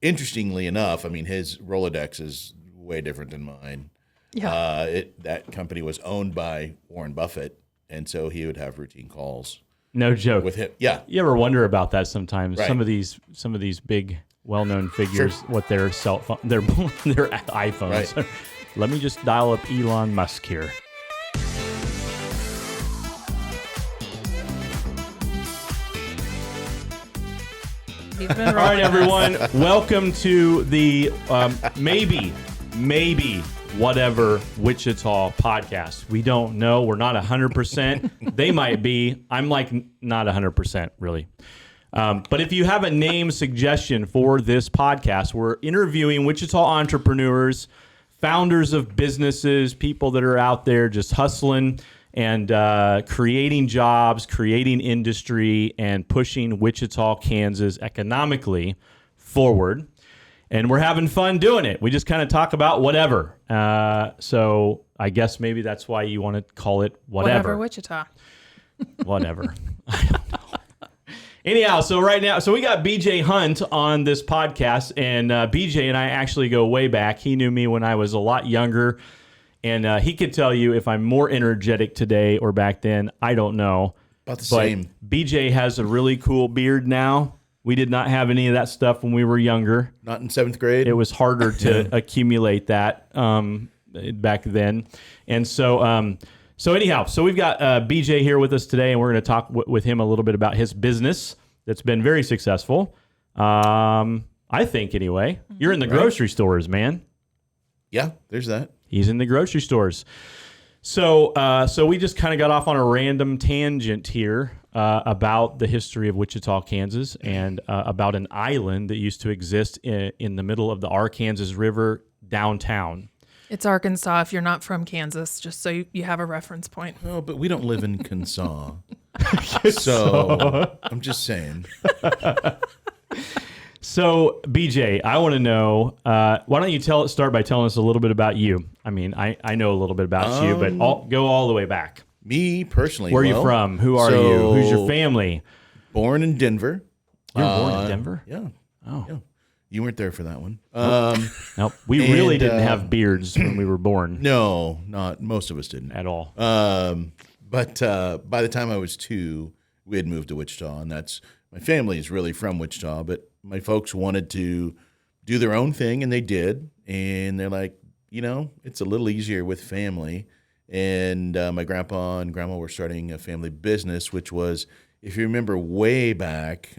interestingly enough, I mean, his Rolodex is way different than mine. Yeah. That company was owned by Warren Buffett, and so he would have routine calls. No joke. With him. Yeah. You ever wonder about that sometimes? Right. Some of these big, well-known figures, what their cell phone, their iPhones. Right. Let me just dial up Elon Musk here. All right, everyone. Welcome to the maybe whatever Wichita podcast. We don't know. We're not 100%. They might be. I'm like not 100% really. But if you have a name suggestion for this podcast, we're interviewing Wichita entrepreneurs, founders of businesses, people that are out there just hustling and creating jobs, creating industry, and pushing Wichita, Kansas economically forward. And we're having fun doing it. We just kind of talk about whatever. So I guess maybe that's why you want to call it whatever. Whatever Wichita. Whatever. I don't know. Anyhow, so right now, we got BJ Hunt on this podcast, and BJ and I actually go way back. He knew me when I was a lot younger, and he could tell you if I'm more energetic today or back then. I don't know. About the same. BJ has a really cool beard now. We did not have any of that stuff when we were younger. Not in 7th grade. It was harder to accumulate that back then. And so anyhow, so we've got BJ here with us today, and we're going to talk with him a little bit about his business that's been very successful. I think, anyway. You're in the grocery stores, man. Yeah, there's that. He's in the grocery stores. So we just kind of got off on a random tangent here about the history of Wichita, Kansas, and about an island that used to exist in the middle of the Arkansas River downtown. It's Arkansas if you're not from Kansas, just so you have a reference point. Oh, but we don't live in Kansas. So I'm just saying. So, BJ, I want to know, why don't you start by telling us a little bit about you? I mean, I know a little bit about you, but go all the way back. Me personally. Where are you from? Who are you? Who's your family? Born in Denver. You're born in Denver? Yeah. Oh. Yeah. You weren't there for that one. Nope. We really didn't have beards when we were born. No, not most of us didn't. At all. But by the time I was 2, we had moved to Wichita, and my family is really from Wichita, but my folks wanted to do their own thing, and they did. And they're like, it's a little easier with family. And my grandpa and grandma were starting a family business, which was, if you remember way back,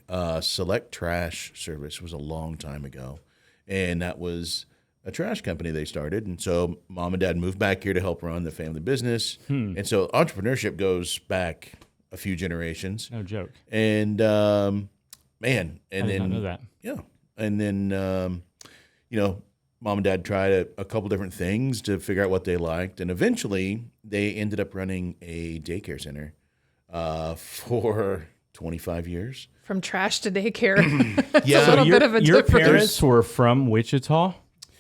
Select Trash Service was a long time ago. And that was a trash company they started. And so mom and dad moved back here to help run the family business. And so entrepreneurship goes back a few generations. No joke. And, man. And I did not know that. Yeah. And then, mom and dad tried a couple different things to figure out what they liked. And eventually they ended up running a daycare center for 25 years. From trash to daycare. Yeah. It's a little bit of a Your difference. parents were from Wichita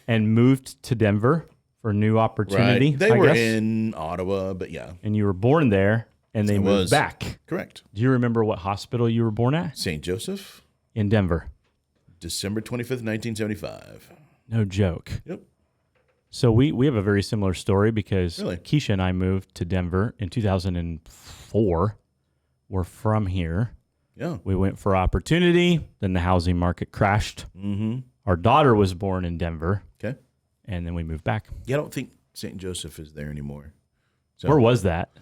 and moved to Denver for new opportunity, Right. They I were guess. in Ottawa, but yeah. And you were born there, and they moved back. Correct. Do you remember what hospital you were born at? St. Joseph, In Denver. December 25th, 1975. No joke. Yep. So we have a very similar story because Really? Keisha and I moved to Denver in 2004. We're from here. Yeah. We went for opportunity. Then the housing market crashed. Mm-hmm. Our daughter was born in Denver. Okay. And then we moved back. Yeah, I don't think St. Joseph is there anymore. So, Where was that?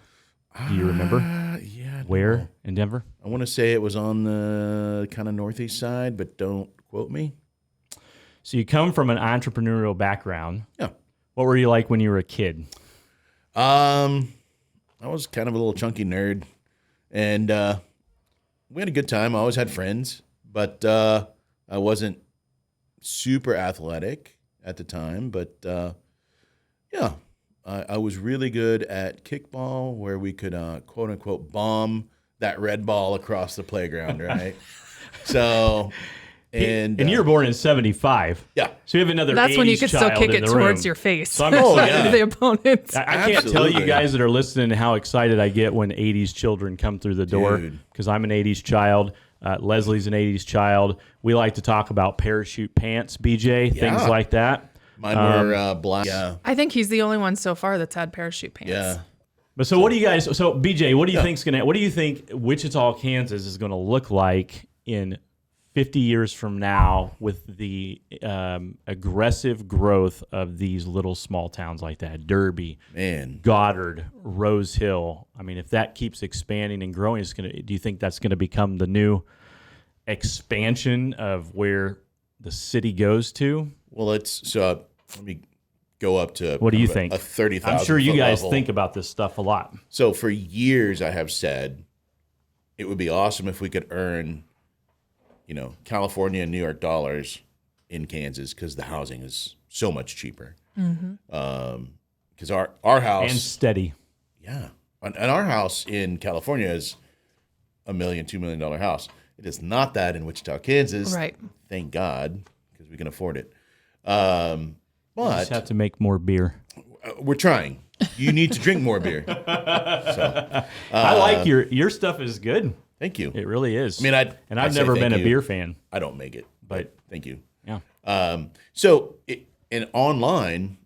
Do you remember? Yeah. I don't Where know. in Denver? I want to say it was on the kind of northeast side, but don't quote me. So you come from an entrepreneurial background. Yeah. What were you like when you were a kid? I was kind of a little chunky nerd, and we had a good time. I always had friends, but I wasn't super athletic at the time. But yeah, I was really good at kickball, where we could quote unquote bomb that red ball across the playground, right? So. And you were born in 75. Yeah. So you have another That's when you 80s could still child kick in it the towards room. your face. So I'm excited. The opponent. I can't tell you Absolutely. guys that are listening how excited I get when 80s children come through the door, Dude. because I'm an 80s child. Lesley's an 80s child. We like to talk about parachute pants, BJ, things like that. Mine were black. Yeah. I think he's the only one so far that's had parachute pants. Yeah. But so what do you guys? So BJ, what do you what do you think Wichita, Kansas is going to look like in 50 years from now with the aggressive growth of these little small towns like that? Derby, Goddard, Rose Hill. I mean, if that keeps expanding and growing, do you think that's going to become the new expansion of where the city goes to? Well, let me go up to what do you think? A 30,000. I'm sure you guys level. think about this stuff a lot. So for years, I have said it would be awesome if we could earn, California and New York dollars in Kansas because the housing is so much cheaper. Because our house and steady, and our house in California is $1 million, $2 million house. It is not that in Wichita, Kansas. Right. Thank God, because we can afford it. you just have to make more beer. We're trying. You need to drink more beer. So, I like your stuff is good. Thank you. It really is. I mean, I've never been a beer fan. I don't make it, but thank you. Yeah. So in online,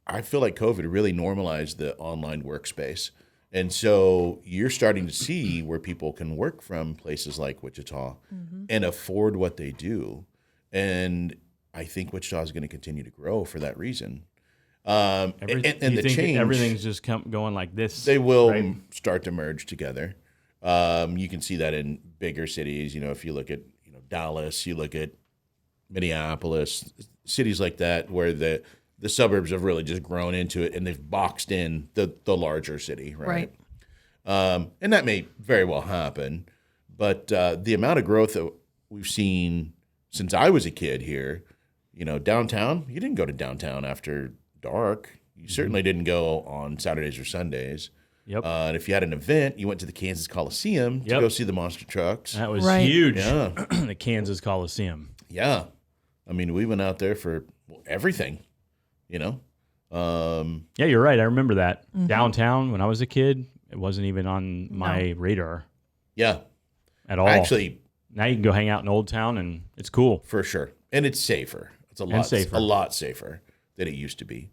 I feel like COVID really normalized the online workspace. And so you're starting to see where people can work from places like Wichita and afford what they do. And I think Wichita is going to continue to grow for that reason. And the change, everything's just going like this. They will start to merge together. You can see that in bigger cities. If you look at Dallas, you look at Minneapolis, cities like that, where the suburbs have really just grown into it, and they've boxed in the larger city, right? And that may very well happen, but the amount of growth that we've seen since I was a kid here, downtown, you didn't go to downtown after dark. You certainly didn't go on Saturdays or Sundays. Yep. And if you had an event, you went to the Kansas Coliseum to go see the monster trucks. That was huge. Yeah. The Kansas Coliseum. Yeah. I mean, we went out there for everything, Yeah, you're right. I remember that. Downtown, when I was a kid, it wasn't even on my radar. Yeah. At all. Actually, now you can go hang out in Old Town, and it's cool. For sure. And it's safer. It's a lot safer than it used to be.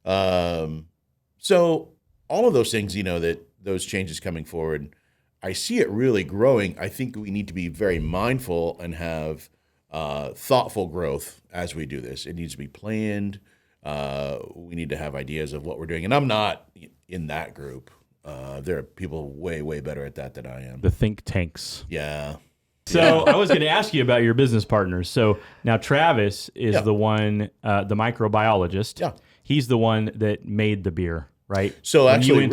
So all of those things, that those changes coming forward, I see it really growing. I think we need to be very mindful and have thoughtful growth as we do this. It needs to be planned. We need to have ideas of what we're doing. And I'm not in that group. There are people way, way better at that than I am. The think tanks. Yeah. So I was going to ask you about your business partners. So now Travis is the one, the microbiologist. Yeah. He's the one that made the beer, right? So When actually, you went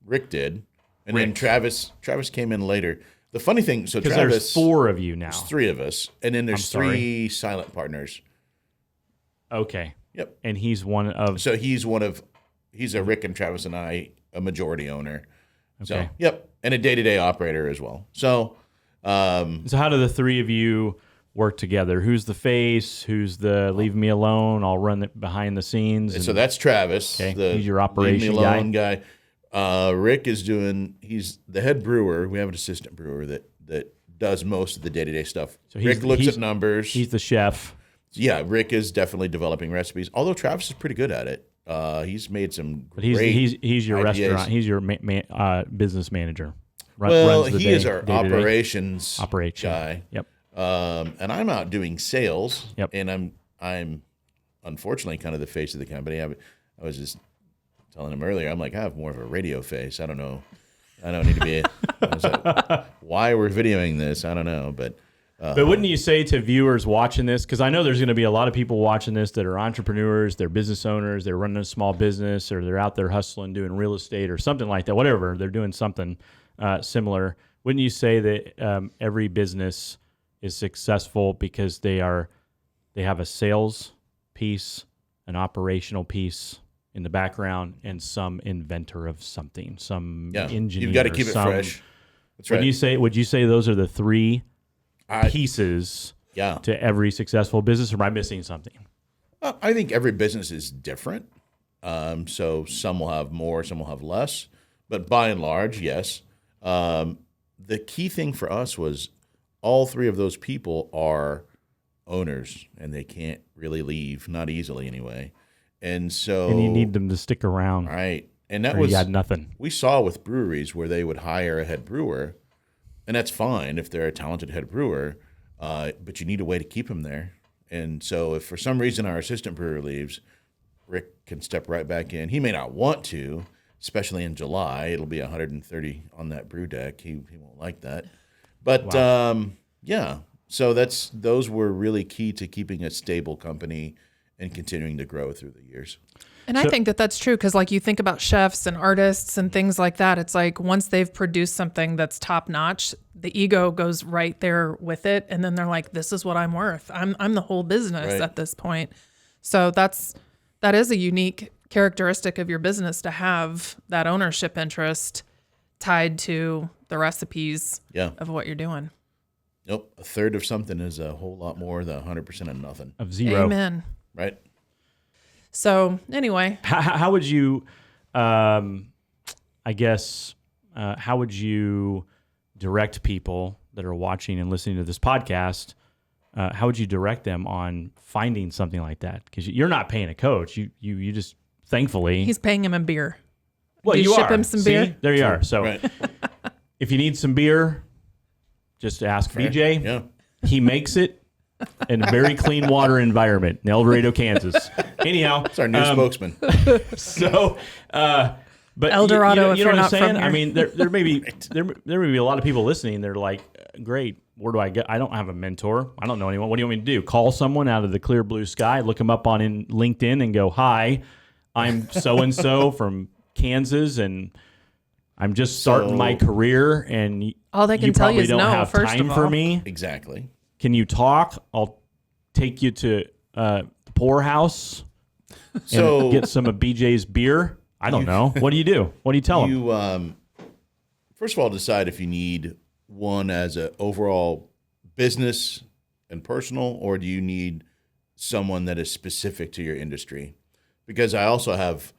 Rick did. And then Travis came in later. The funny thing, so because Travis, there's 4 of you now. There's 3 of us. And then there's 3 silent partners. Okay. Yep. And he's one of... So he's a Rick and Travis and I, a majority owner. Okay. So, yep. And a day-to-day operator as well. So... so how do the 3 of you work together? Who's the face? Who's the leave me alone? I'll run it behind the scenes. So that's Travis. Okay. He's your operation leave me alone guy. Rick is he's the head brewer. We have an assistant brewer that does most of the day-to-day stuff. So Rick looks at numbers. He's the chef. Yeah, Rick is definitely developing recipes, although Travis is pretty good at it. He's made some great he's your ideas. restaurant. He's your business manager. He is our operations guy. Yep. And I'm out doing sales. Yep. And I'm unfortunately kind of the face of the company. I was just telling him earlier, I'm like, I have more of a radio face. I don't know. I don't need to be. I was like, why we're videoing this? I don't know. But wouldn't you say to viewers watching this, because I know there's going to be a lot of people watching this that are entrepreneurs, they're business owners, they're running a small business, or they're out there hustling, doing real estate or something like that, whatever. They're doing something similar. Wouldn't you say that every business is successful because they have a sales piece, an operational piece in the background, and some inventor of something, some engineer? You've got to keep it fresh. That's right. Would you say those are the 3 pieces to every successful business, or am I missing something? I think every business is different. So some will have more, some will have less. But by and large, yes. the key thing for us was all three of those people are owners, and they can't really leave, not easily anyway. And so, And you need them to stick around. right? And that Or was you got nothing. we saw with breweries where they would hire a head brewer, and that's fine if they're a talented head brewer, but you need a way to keep them there. And so, if for some reason our assistant brewer leaves, Rick can step right back in. He may not want to, especially in July. It'll be 130 on that brew deck. He won't like that. But yeah, so those were really key to keeping a stable company and continuing to grow through the years. And I think that that's true because, like, you think about chefs and artists and things like that. It's like once they've produced something that's top notch, the ego goes right there with it, and then they're like, "This is what I'm worth. I'm the whole business Right. at this point." So that is a unique characteristic of your business to have that ownership interest tied to the recipes Yeah. of what you're doing. Nope. A third of something is a whole lot more than 100% of nothing, Of zero. Amen. right? So anyway, How would you, how would you direct people that are watching and listening to this podcast? How would you direct them on finding something like that? Because you're not paying a coach. You just, thankfully. he's paying him a beer. Well, Do you you ship are. him some See? beer? There you are. So Right. if you need some beer, just ask BJ. Yeah. He makes it in a very clean water environment in El Dorado, Kansas. Anyhow, It's our new spokesman. so, but El Dorado, if you know you're what I'm not from saying? here. I mean, there may be there may be a lot of people listening. They're like, great. Where do I get? I don't have a mentor. I don't know anyone. What do you want me to do? Call someone out of the clear blue sky, look them up on LinkedIn, and go, "Hi, I'm so and so from Kansas, and I'm just starting my career, and All they can you tell you probably is don't no, have first time of for all." me. Exactly. Can you talk? I'll take you to the poorhouse and So get some of BJ's beer. I don't know. What do you do? What do you tell them? you first of all decide if you need one as an overall business and personal, or do you need someone that is specific to your industry? Because I also have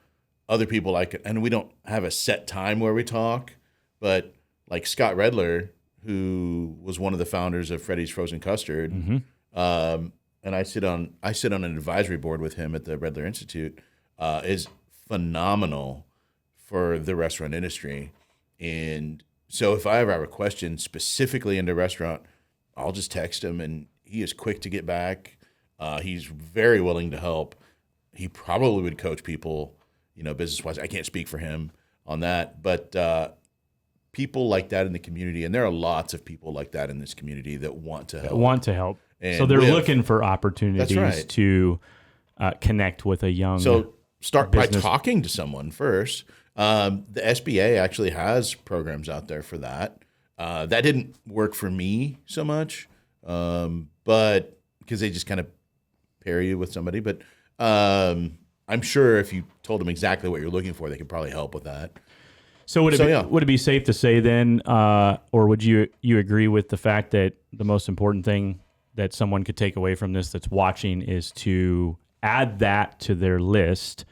other people like, and we don't have a set time where we talk, but like Scott Redler, who was one of the founders of Freddy's Frozen Custard, and I sit on an advisory board with him at the Redler Institute, is phenomenal for the restaurant industry. And so if I ever have a question specifically into restaurant, I'll just text him, and he is quick to get back. He's very willing to help. He probably would coach people, business-wise. I can't speak for him on that, but people like that in the community, and there are lots of people like that in this community that want to help. And So they're we have- looking for opportunities That's right. to connect with a young. So start by business. talking to someone first. The SBA actually has programs out there for that. That didn't work for me so much, but because they just kind of pair you with somebody. But I'm sure if you told them exactly what you're looking for, they could probably help with that. So would yeah. it be safe to say then, or would you agree with the fact that the most important thing that someone could take away from this that's watching is to add that to their list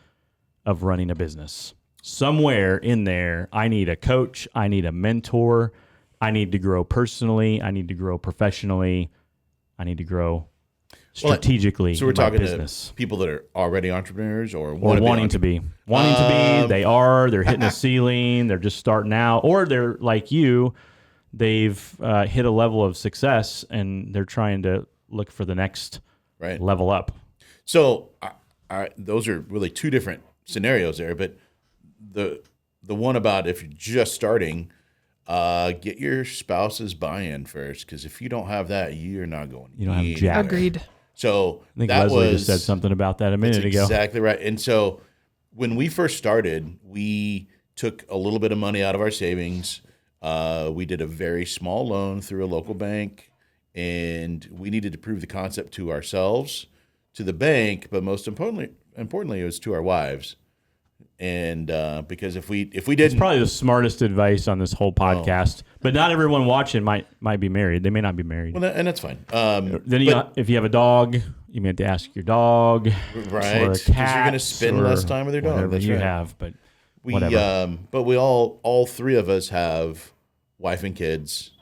of running a business? Somewhere in there, I need a coach, I need a mentor, I need to grow personally, I need to grow professionally, I need to grow strategically. So we're in my talking business. to people that are already entrepreneurs or Or want wanting to be. They're hitting a ceiling, they're just starting out, or they're like you, they've hit a level of success and they're trying to look for the next Right. level up. So those are really two different scenarios there, but the one about if you're just starting, get your spouse's buy-in first, because if you don't have that, you're not going. You don't have jack. Agreed. So I think that Lesley was just said something about that a minute that's ago. exactly right. And so when we first started, we took a little bit of money out of our savings. We did a very small loan through a local bank, and we needed to prove the concept to ourselves, to the bank, but most importantly, it was to our wives. And because if we It's didn't, probably the smartest advice on this whole podcast. But not everyone watching might be married. They may not be married. well, and that's fine. Then if you have a dog, you may have to ask your dog, Right, or a 'cause you're cat, gonna spend or less time with your dog. whatever That's you right. have. But we whatever. but we all three of us have wife and kids,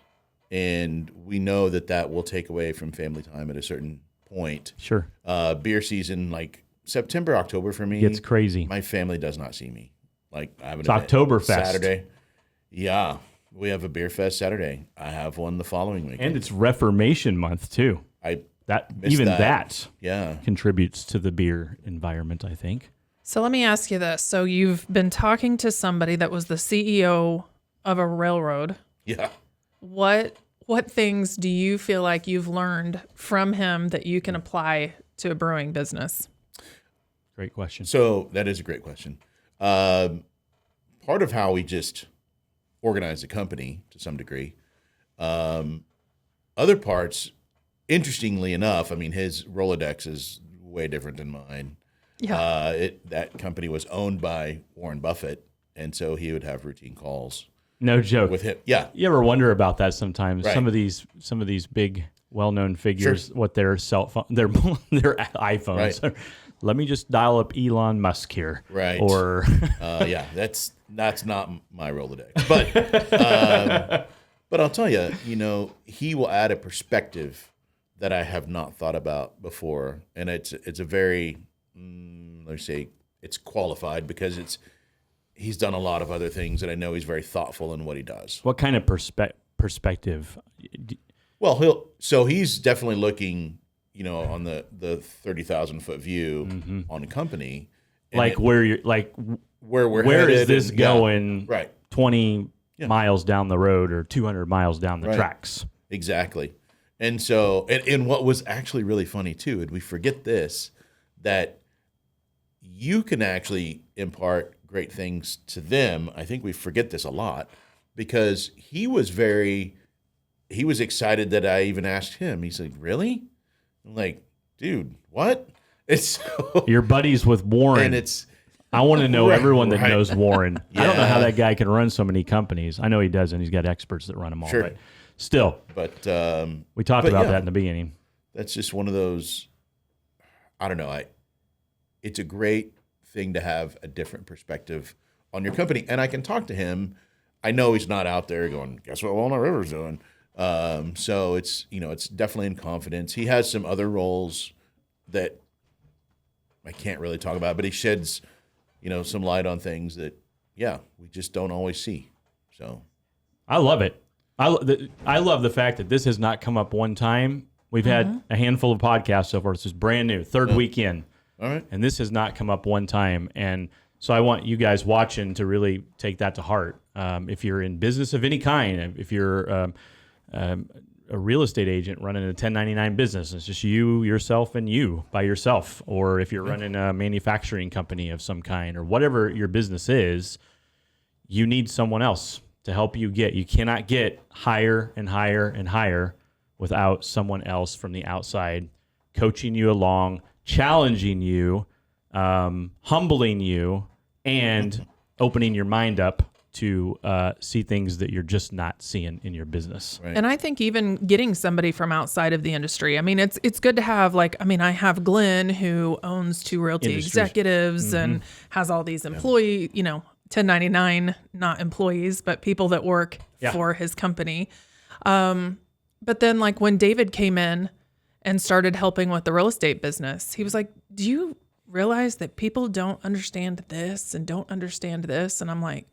and we know that will take away from family time at a certain point. Sure. Beer season, like September, October for me, It's crazy. My family does not see me. Like I have an It's event Oktoberfest. Saturday. Yeah, we have a beer fest Saturday. I have one the following week, And it's Reformation Month too. I That missed even that. that Yeah. contributes to the beer environment, I think. So let me ask you this. So you've been talking to somebody that was the CEO of a railroad. Yeah. What things do you feel like you've learned from him that you can apply to a brewing business? Great question. So that is a great question. Part of how we just organize the company to some degree. Other parts, interestingly enough, I mean, his Rolodex is way different than mine. Yeah. That company was owned by Warren Buffett, and so he would have routine calls No joke. with him. Yeah. You ever wonder about that sometimes? Right. Some of these big, well-known figures, what their cell phone, their iPhones. Right. Let me just dial up Elon Musk here. Right. Or Yeah, that's not my Rolodex. But I'll tell you, he will add a perspective that I have not thought about before, and it's a very let's say it's qualified because he's done a lot of other things, and I know he's very thoughtful in what he does. what kind of perspective? Well, he's definitely looking, on the 30,000-foot view on a company, and Like where you're like, where we're where headed is this and- yeah, going? right. 20 miles down the road or 200 miles down the Right. tracks. Exactly. And so, and what was actually really funny too, and we forget this, that you can actually impart great things to them. I think we forget this a lot because he was excited that I even asked him. He's like, really? I'm like, dude, what? It's so, Your buddies with Warren. and I want to know Right, everyone that right. knows Warren. I don't know how Yeah. that guy can run so many companies. I know he doesn't. He's got experts that run them all. Sure. But still, but we talked but about yeah. that in the beginning. that's just one of those, I don't know. It's a great thing to have a different perspective on your company. And I can talk to him. I know he's not out there going, guess what Walnut River's doing? So it's definitely in confidence. He has some other roles that I can't really talk about, but he sheds, some light on things that, we just don't always see. So I love it. I love the fact that this has not come up one time. We've had a handful of podcasts so far. This is brand new, third week in. all right. And this has not come up one time. And so I want you guys watching to really take that to heart. If you're in business of any kind, if you're a real estate agent running a 1099 business, it's just you, yourself, and you by yourself. Or if you're running a manufacturing company of some kind or whatever your business is, you need someone else to help you get. You cannot get higher and higher and higher without someone else from the outside coaching you along, challenging you, humbling you, and opening your mind up to see things that you're just not seeing in your business. Right. And I think even getting somebody from outside of the industry, I mean, it's good to have I have Glenn who owns 2 realty Industries. executives and has all these employee, 1099, not employees, but people that work for his company. But then when David came in and started helping with the real estate business, he was like, do you realize that people don't understand this and don't understand this? And I'm like,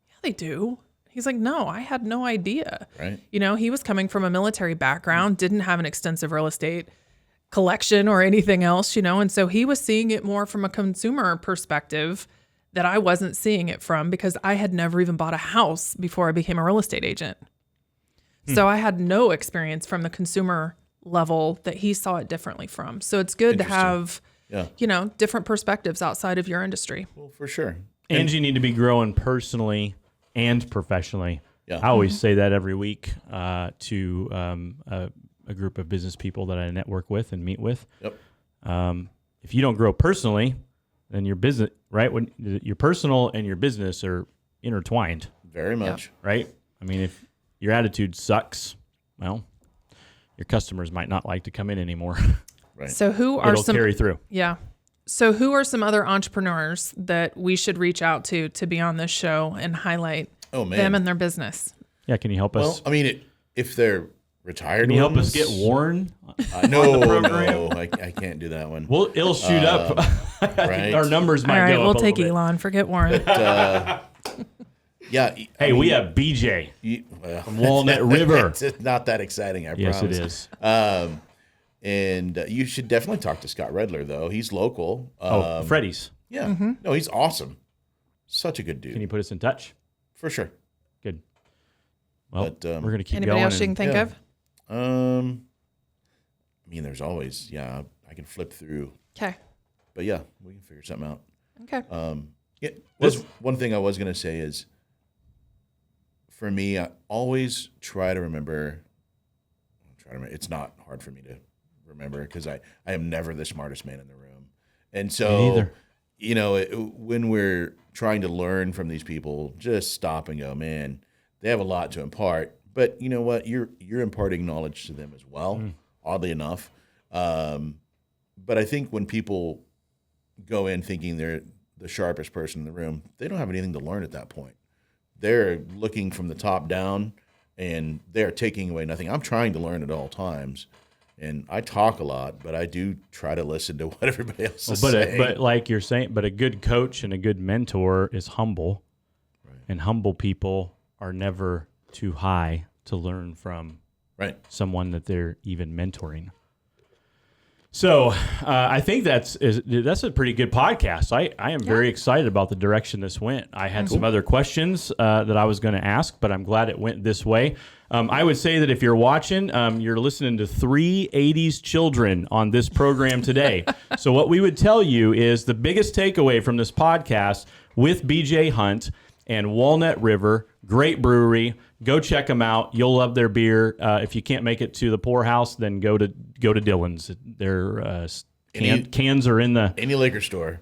yeah, they do. He's like, no, I had no idea. Right. He was coming from a military background, didn't have an extensive real estate collection or anything else, and so he was seeing it more from a consumer perspective that I wasn't seeing it from because I had never even bought a house before I became a real estate agent. So I had no experience from the consumer level that he saw it differently from. So it's good to have, different perspectives outside of your industry. Well, for sure. And you need to be growing personally and professionally. Yeah. I always say that every week to a group of business people that I network with and meet with. Yep. If you don't grow personally, then your business, right? When your personal and your business are intertwined, Very much. right? I mean, if your attitude sucks, well, your customers might not like to come in anymore. Right. So who are It'll carry through. Yeah. So who are some other entrepreneurs that we should reach out to be on this show and highlight Oh, man. them and their business? Yeah, can you help Well, us? I mean, if they're retired, Can you help us ones, get Warren? No, I can't do that one. Well, it'll shoot up. I right. think our numbers All might right, go we'll up a take little bit. Elon. Forget Warren. Yeah. Hey, we have BJ Well, from Walnut River. It's not that exciting, I Yes, promise. it is. And you should definitely talk to Scott Redler, though. He's local. Freddy's. Yeah. No, he's awesome. Such a good dude. Can you put us in touch? For sure. Good. Well, But, we're going to keep Anybody going. else you can think yeah. of? I mean, there's always, I can flip through. Okay. But yeah, we can figure something out. Okay. Yeah, this one thing I was going to say is, for me, I always try to remember. It's not hard for me to remember because I am never the smartest man in the room, and so when we're trying to learn from these people, just stop and go, man, they have a lot to impart. But you know what? You're imparting knowledge to them as well. Oddly enough, but I think when people go in thinking they're the sharpest person in the room, they don't have anything to learn at that point. They're looking from the top down, and they're taking away nothing. I'm trying to learn at all times, and I talk a lot, but I do try to listen to what everybody else is saying. But like you're saying, but a good coach and a good mentor is humble, and humble people are never too high to learn from someone that they're even mentoring. So I think that's a pretty good podcast. I am very excited about the direction this went. I had some other questions that I was going to ask, but I'm glad it went this way. I would say that if you're watching, you're listening to 3 80s children on this program today. So what we would tell you is the biggest takeaway from this podcast with BJ Hunt and Walnut River, great brewery. Go check them out. You'll love their beer. If you can't make it to the Poorhouse, then go to Dillon's. Their cans are in the any liquor store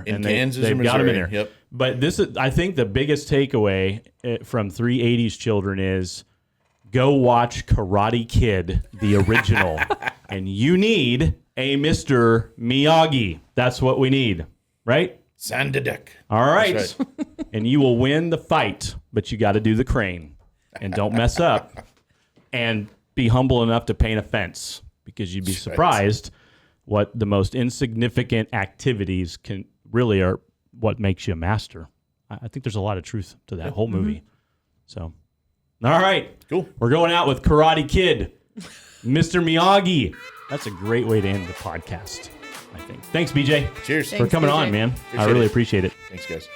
in Kansas they've or got them in Missouri. there. Yep. But this is, I think, the biggest takeaway from 3 80s children is go watch Karate Kid, the original, and you need a Mr. Miyagi. That's what we need, right? Sandadek. All right. That's right. And you will win the fight, but you got to do the crane. And don't mess up. And be humble enough to paint a fence, because you'd be surprised what the most insignificant activities can really are what makes you a master. I think there's a lot of truth to that whole movie. So, all right. Cool. We're going out with Karate Kid, Mr. Miyagi. That's a great way to end the podcast, I think. Thanks, BJ. Cheers. For coming BJ. on, man. I Appreciate really it. appreciate it. Thanks, guys.